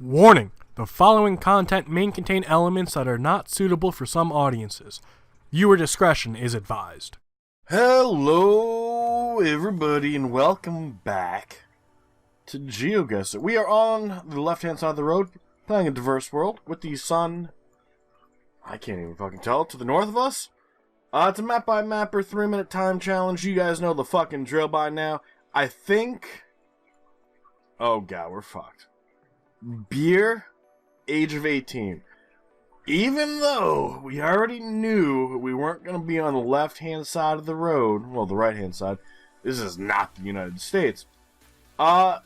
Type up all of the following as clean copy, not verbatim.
Warning! The following content may contain elements that are not suitable for some audiences. Viewer discretion is advised. Hello, everybody, and welcome back to Geoguessr. We are on the left-hand side of the road, playing a diverse world, with the sun, I can't even fucking tell, to the north of us. It's a map-by-mapper 3-minute time challenge. You guys know the fucking drill by now. I think... Oh, God, we're fucked. Beer, age of 18. Even though we already knew we weren't going to be on the left-hand side of the road, well, the right-hand side, this is not the United States. Fuck.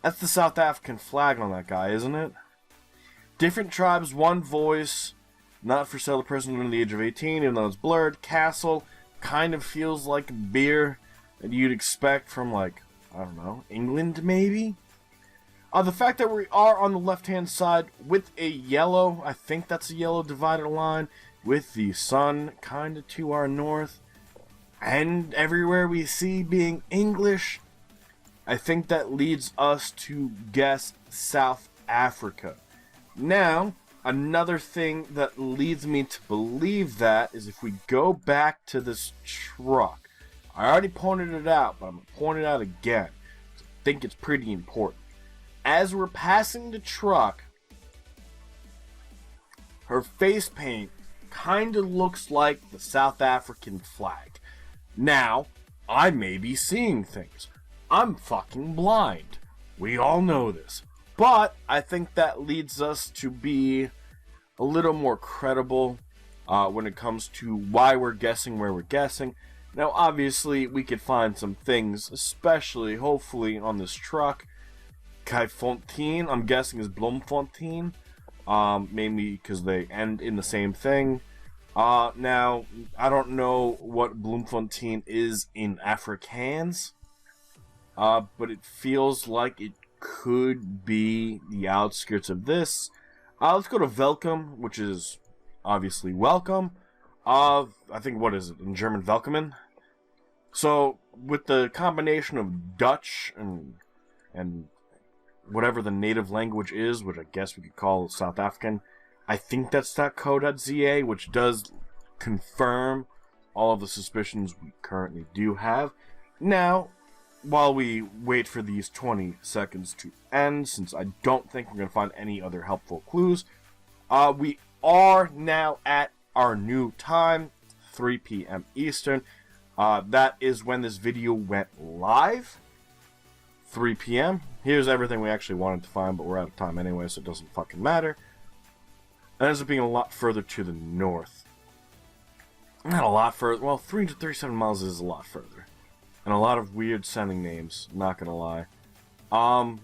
That's the South African flag on that guy, isn't it? Different tribes, one voice, not for sale to person under the age of 18, even though it's blurred. Castle kind of feels like beer that you'd expect from, like, I don't know, England, maybe? The fact that we are on the left-hand side with a yellow, I think that's a yellow divider line, with the sun kind of to our north, and everywhere we see being English, I think that leads us to guess South Africa. Now, another thing that leads me to believe that is if we go back to this truck. I already pointed it out, but I'm going to point it out again. I think it's pretty important. As we're passing the truck, her face paint kind of looks like the South African flag. Now, I may be seeing things. I'm fucking blind. We all know this. But I think that leads us to be a little more credible when it comes to why we're guessing where we're guessing. Now, obviously, we could find some things, especially, hopefully, on this truck. Kaifontein, I'm guessing, is Bloemfontein. Maybe because they end in the same thing. Now, I don't know what Bloemfontein is in Afrikaans. But it feels like it could be the outskirts of this. Let's go to Welcome, which is obviously welcome. I think, what is it, in German, Welkomen? So, with the combination of Dutch and whatever the native language is, which I guess we could call South African, I think that's .co.za, which does confirm all of the suspicions we currently do have. Now, while we wait for these 20 seconds to end, since I don't think we're going to find any other helpful clues, we are now at our new time, 3 p.m. Eastern. That is when this video went live, 3 p.m. Here's everything we actually wanted to find, but we're out of time anyway, so it doesn't fucking matter. It ends up being a lot further to the north. Not a lot further. Well, 337 miles is a lot further. And a lot of weird sounding names, not gonna lie.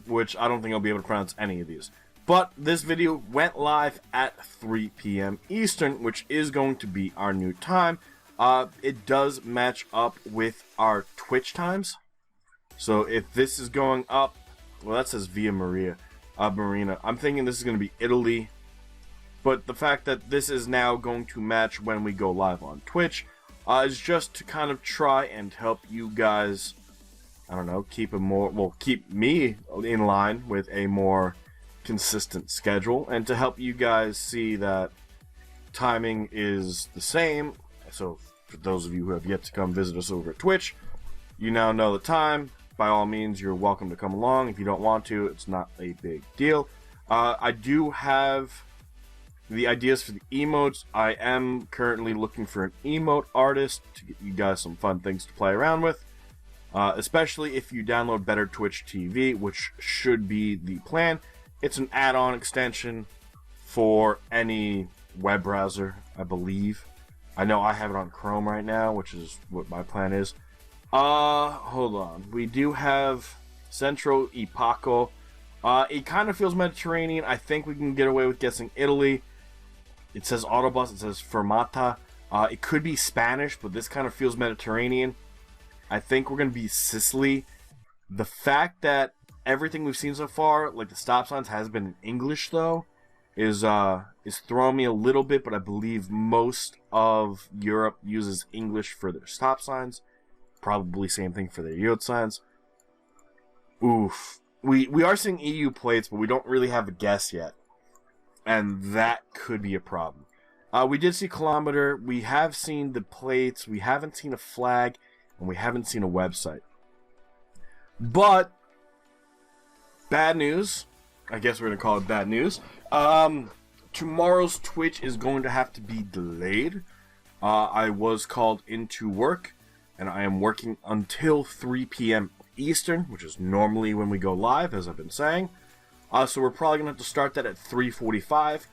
Which I don't think I'll be able to pronounce any of these. But this video went live at 3 p.m. Eastern, which is going to be our new time. It does match up with our Twitch times. So if this is going up, well, that says Via Maria, Marina. I'm thinking this is going to be Italy. But the fact that this is now going to match when we go live on Twitch is just to kind of try and help you guys, I don't know, keep me in line with a more consistent schedule, and to help you guys see that timing is the same. So for those of you who have yet to come visit us over at Twitch, you now know the time. By all means, you're welcome to come along. If you don't want to, it's not a big deal. I do have the ideas for the emotes. I am currently looking for an emote artist to get you guys some fun things to play around with. Especially if you download Better Twitch TV, which should be the plan. It's an add-on extension for any web browser, I believe. I know I have it on Chrome right now, which is what my plan is. Hold on. We do have Centro e Paco. It kind of feels Mediterranean. I think we can get away with guessing Italy. It says Autobus, it says Fermata. It could be Spanish, but this kind of feels Mediterranean. I think we're going to be Sicily. The fact that everything we've seen so far, like the stop signs, has been in English, though, is throwing me a little bit, but I believe most of Europe uses English for their stop signs. Probably same thing for their yield signs. Oof. We are seeing EU plates, but we don't really have a guess yet. And that could be a problem. We did see kilometer. We have seen the plates. We haven't seen a flag. And we haven't seen a website. But, bad news. I guess we're going to call it bad news. Tomorrow's Twitch is going to have to be delayed. I was called into work. And I am working until 3 p.m. Eastern, which is normally when we go live, as I've been saying. So we're probably going to have to start that at 3:45.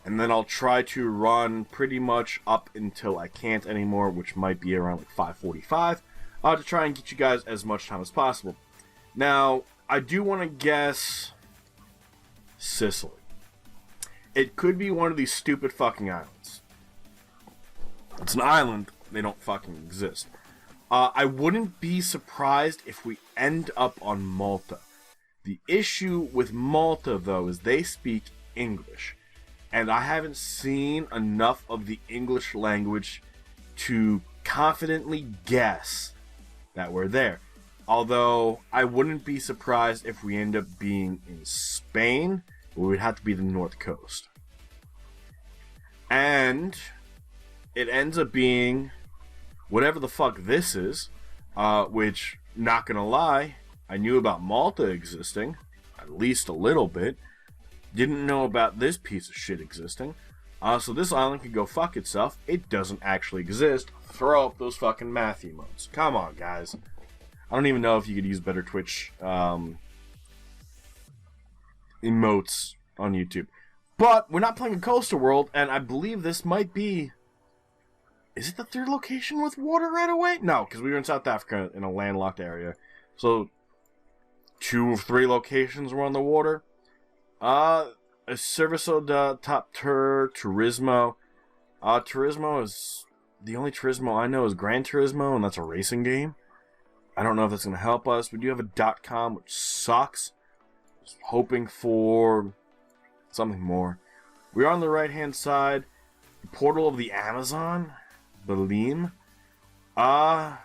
And then I'll try to run pretty much up until I can't anymore, which might be around like 5:45, to try and get you guys as much time as possible. Now, I do want to guess Sicily. It could be one of these stupid fucking islands. It's an island. They don't fucking exist. I wouldn't be surprised if we end up on Malta. The issue with Malta, though, is they speak English. And I haven't seen enough of the English language to confidently guess that we're there. Although, I wouldn't be surprised if we end up being in Spain, but we'd have to be the North Coast. And it ends up being whatever the fuck this is, which, not gonna lie, I knew about Malta existing, at least a little bit. Didn't know about this piece of shit existing. So this island can go fuck itself. It doesn't actually exist. Throw up those fucking Maff emotes. Come on, guys. I don't even know if you could use better Twitch emotes on YouTube. But we're not playing a coastal world, and I believe this might be... Is it the third location with water right away? No, because we were in South Africa in a landlocked area. So, 2 of 3 locations were on the water. Serviço da Top Tour Turismo. Turismo is... The only Turismo I know is Gran Turismo, and that's a racing game. I don't know if that's going to help us. We do have a .com, which sucks. Just hoping for something more. We're on the right-hand side. The portal of the Amazon. Belém. I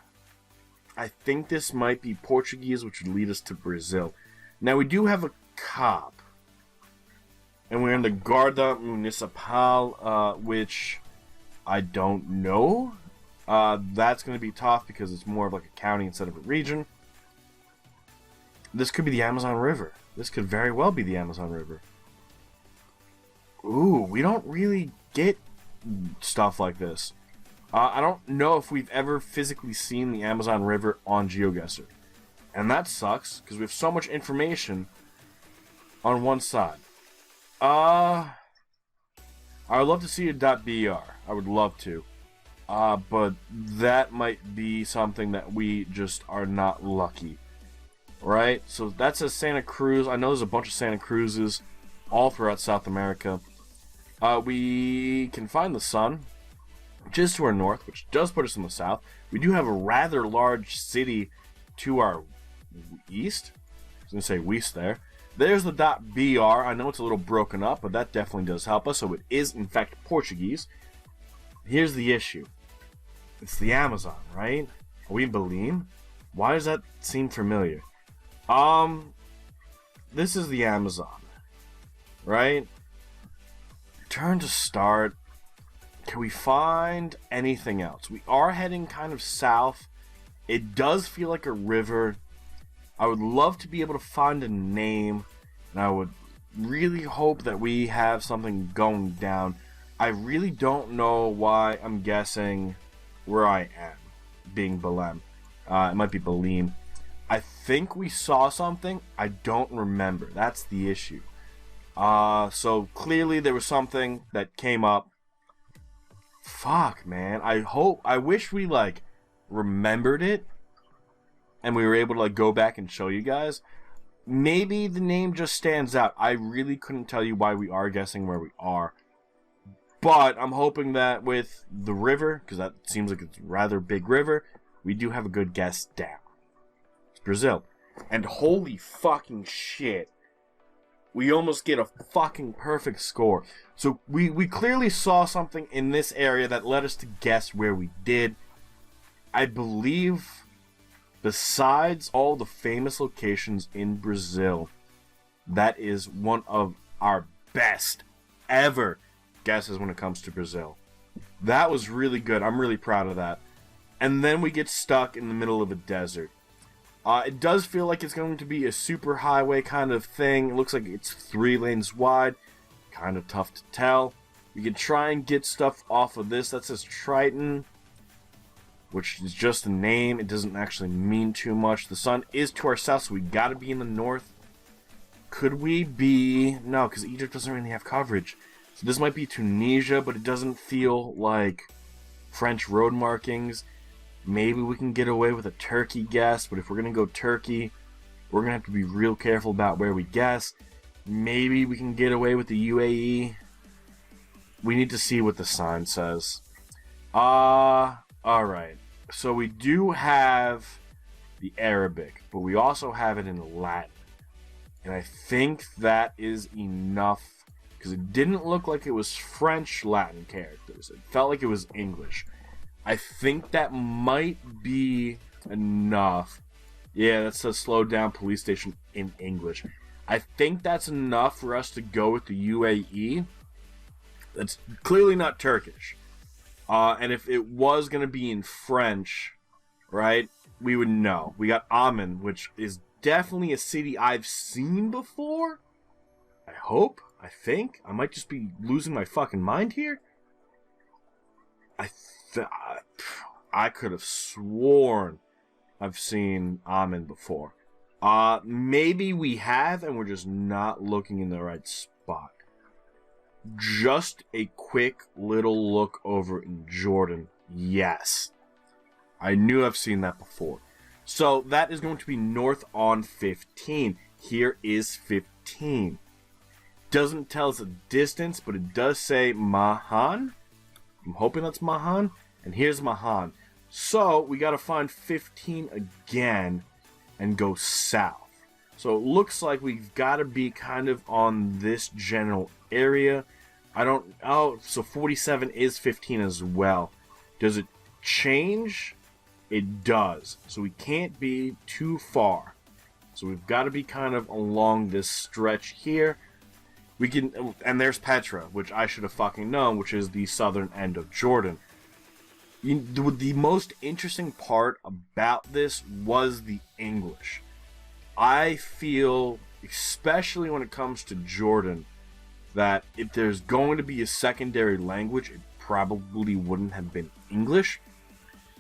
think this might be Portuguese, which would lead us to Brazil. Now, we do have a cop. And we're in the Guarda Municipal, which I don't know. That's going to be tough because it's more of like a county instead of a region. This could be the Amazon River. This could very well be the Amazon River. Ooh, we don't really get stuff like this. I don't know if we've ever physically seen the Amazon River on Geoguessr. And that sucks, because we have so much information on one side. I would love to see a .br. I would love to. But that might be something that we just are not lucky. Right? So that's a Santa Cruz. I know there's a bunch of Santa Cruzes all throughout South America. We can find the sun, which is to our north, which does put us in the south. We do have a rather large city to our east. I was going to say west there. There's the .br. I know it's a little broken up, but that definitely does help us. So it is, in fact, Portuguese. Here's the issue. It's the Amazon, right? Are we in Belém? Why does that seem familiar? This is the Amazon, right? Turn to start. Can we find anything else? We are heading kind of south. It does feel like a river. I would love to be able to find a name, and I would really hope that we have something going down. I really don't know why I'm guessing where I am, being Belém. It might be Belém. I think we saw something. I don't remember. That's the issue. So clearly there was something that came up. Fuck, man. I wish we, like, remembered it and we were able to, like, go back and show you guys. Maybe the name just stands out. I really couldn't tell you why we are guessing where we are. But I'm hoping that with the river, because that seems like it's a rather big river, we do have a good guess down. It's Brazil. And holy fucking shit, we almost get a fucking perfect score. So we clearly saw something in this area that led us to guess where we did. I believe besides all the famous locations in Brazil, that is one of our best ever guesses when it comes to Brazil. That was really good. I'm really proud of that. And then we get stuck in the middle of a desert. It does feel like it's going to be a super highway kind of thing. It looks like it's 3 lanes wide. Kind of tough to tell. We can try and get stuff off of this. That says Triton, which is just a name. It doesn't actually mean too much. The sun is to our south, so we gotta be in the north. Could we be... No, because Egypt doesn't really have coverage. So this might be Tunisia, but it doesn't feel like French road markings. Maybe we can get away with a Turkey guess, but if we're going to go Turkey, we're going to have to be real careful about where we guess. Maybe we can get away with the UAE. We need to see what the sign says. Alright. So we do have the Arabic, but we also have it in Latin. And I think that is enough, because it didn't look like it was French Latin characters. It felt like it was English. I think that might be enough. Yeah, that says slow down police station in English. I think that's enough for us to go with the UAE. That's clearly not Turkish. And if it was going to be in French, right, we would know. We got Amen, which is definitely a city I've seen before. I hope. I think. I might just be losing my fucking mind here. I could have sworn I've seen Amen before. Maybe we have, and we're just not looking in the right spot. Just a quick little look over in Jordan. Yes. I knew I've seen that before. So that is going to be north on 15. Here is 15. Doesn't tell us a distance, but it does say Mahan. I'm hoping that's Mahan. And here's Mahan. So we got to find 15 again and go south. So it looks like we've got to be kind of on this general area. So 47 is 15 as well. Does it change? It does. So we can't be too far. So we've got to be kind of along this stretch here. We can, and there's Petra, which I should have fucking known, which is the southern end of Jordan. The most interesting part about this was the English. I feel, especially when it comes to Jordan, that if there's going to be a secondary language, it probably wouldn't have been English,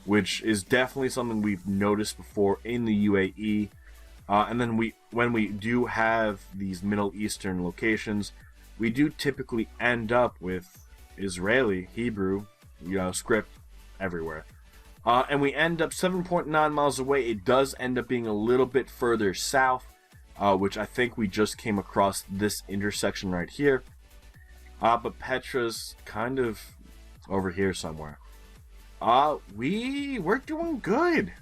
which is definitely something we've noticed before in the UAE. And then when we do have these Middle Eastern locations, we do typically end up with Israeli, Hebrew, script everywhere. And we end up 7.9 miles away. It does end up being a little bit further south, which I think we just came across this intersection right here. But Petra's kind of over here somewhere. We're doing good.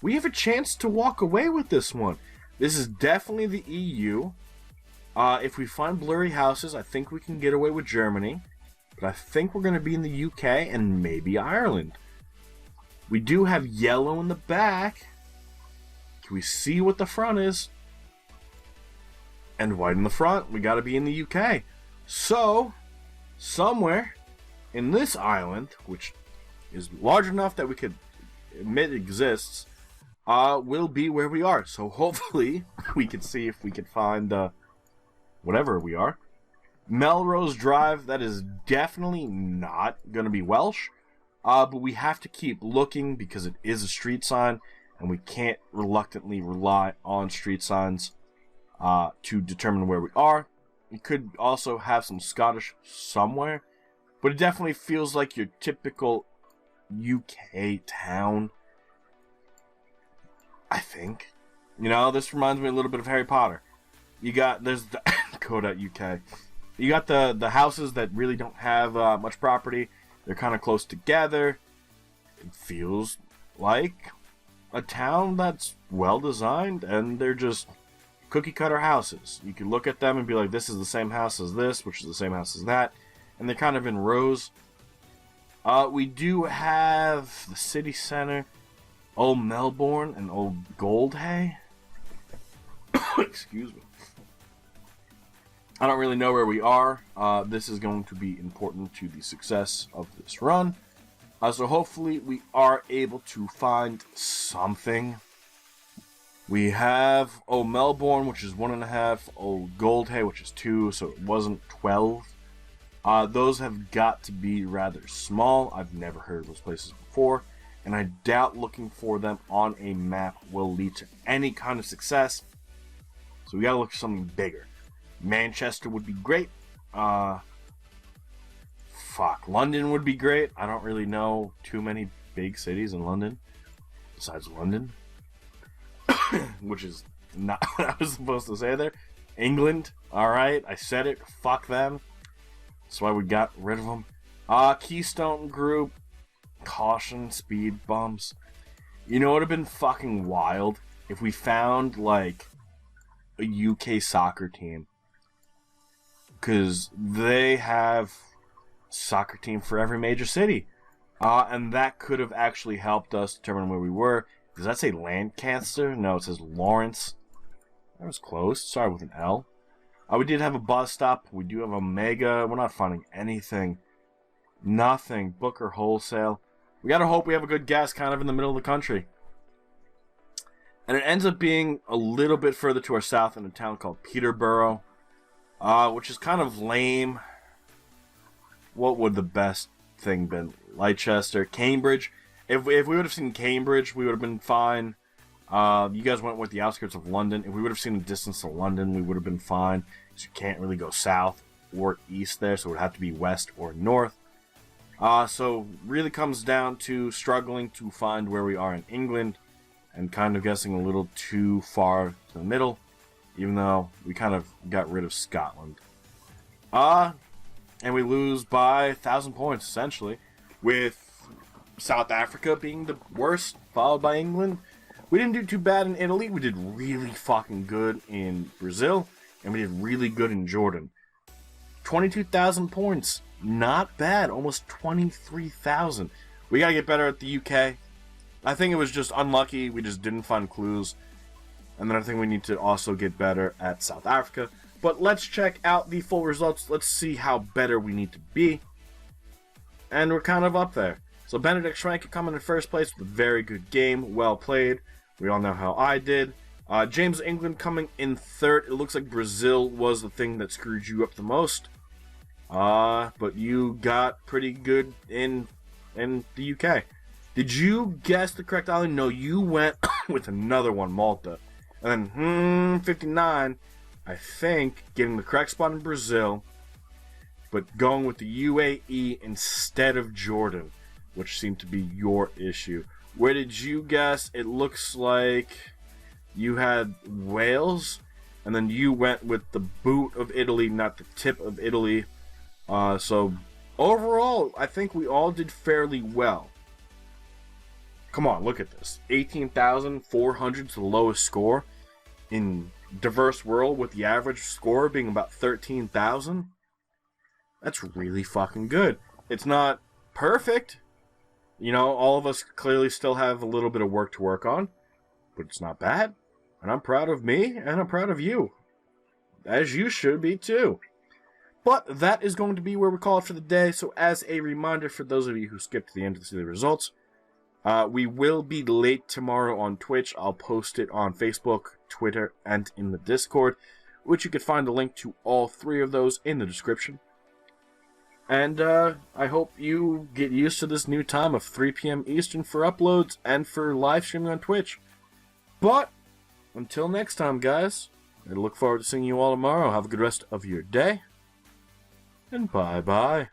We have a chance to walk away with this one. This is definitely the EU. If we find blurry houses, I think we can get away with Germany. But I think we're going to be in the UK and maybe Ireland. We do have yellow in the back. Can we see what the front is? And white in the front. We got to be in the UK. So, somewhere in this island, which is large enough that we could admit exists, will be where we are. So hopefully we can see if we can find whatever we are. Melrose Drive, that is definitely not going to be Welsh. But we have to keep looking because it is a street sign, and we can't reluctantly rely on street signs to determine where we are. It could also have some Scottish somewhere, but it definitely feels like your typical UK town, I think. This reminds me a little bit of Harry Potter. There's the co.uk. You got the houses that really don't have much property. They're kind of close together. It feels like a town that's well designed, and they're just cookie cutter houses. You can look at them and be like, this is the same house as this, which is the same house as that, and they're kind of in rows. We do have the city center. Old Melbourne and Old Goldhay. Excuse me. I don't really know where we are. This is going to be important to the success of this run. So hopefully we are able to find something. We have Old Melbourne, which is 1.5. Old Goldhay, which is 2, so it wasn't 12. Those have got to be rather small. I've never heard of those places before, and I doubt looking for them on a map will lead to any kind of success. So we gotta look for something bigger. Manchester would be great. London would be great. I don't really know too many big cities in London besides London. Which is not what I was supposed to say there. England, alright, I said it, fuck them. That's why we got rid of them. Keystone Group, caution, speed bumps. You know what would have been fucking wild? If we found, like, a UK soccer team. Because they have soccer team for every major city. And that could have actually helped us determine where we were. Does that say Lancaster? No, it says Lawrence. That was close. Started with an L. We did have a bus stop. We do have a mega. We're not finding anything. Nothing. Booker Wholesale. We gotta hope we have a good gas kind of in the middle of the country. And it ends up being a little bit further to our south in a town called Peterborough. Which is kind of lame. What would the best thing been? Leicester. Cambridge. If we would have seen Cambridge, we would have been fine. You guys went with the outskirts of London. If we would have seen the distance to London, we would have been fine. Because you can't really go south or east there, so it would have to be west or north. So really comes down to struggling to find where we are in England and kind of guessing a little too far to the middle, even though we kind of got rid of Scotland. And we lose by 1,000 points, essentially, with South Africa being the worst, followed by England. We didn't do too bad in Italy. We did really fucking good in Brazil, and we did really good in Jordan. 22,000 points. Not bad. Almost 23,000. We gotta get better at the UK. I think it was just unlucky. We just didn't find clues. And then I think we need to also get better at South Africa. But let's check out the full results. Let's see how better we need to be. And we're kind of up there. So Benedict Schrank coming in first place with a very good game. Well played. We all know how I did. James England coming in third. It looks like Brazil was the thing that screwed you up the most. But you got pretty good in the UK. Did you guess the correct island? No, you went with another one, Malta. And then, 59, I think, getting the correct spot in Brazil, but going with the UAE instead of Jordan, which seemed to be your issue. Where did you guess? It looks like you had Wales, and then you went with the boot of Italy, not the tip of Italy. So, overall, I think we all did fairly well. Come on, look at this. 18,400 is the lowest score in diverse world, with the average score being about 13,000. That's really fucking good. It's not perfect. You know, all of us clearly still have a little bit of work to work on, but it's not bad. And I'm proud of me, and I'm proud of you. As you should be too. But that is going to be where we call it for the day. So as a reminder for those of you who skipped to the end to see the results, we will be late tomorrow on Twitch. I'll post it on Facebook, Twitter, and in the Discord, which you can find a link to all three of those in the description. And I hope you get used to this new time of 3 p.m. Eastern for uploads and for live streaming on Twitch. But until next time, guys, I look forward to seeing you all tomorrow. Have a good rest of your day, and bye-bye.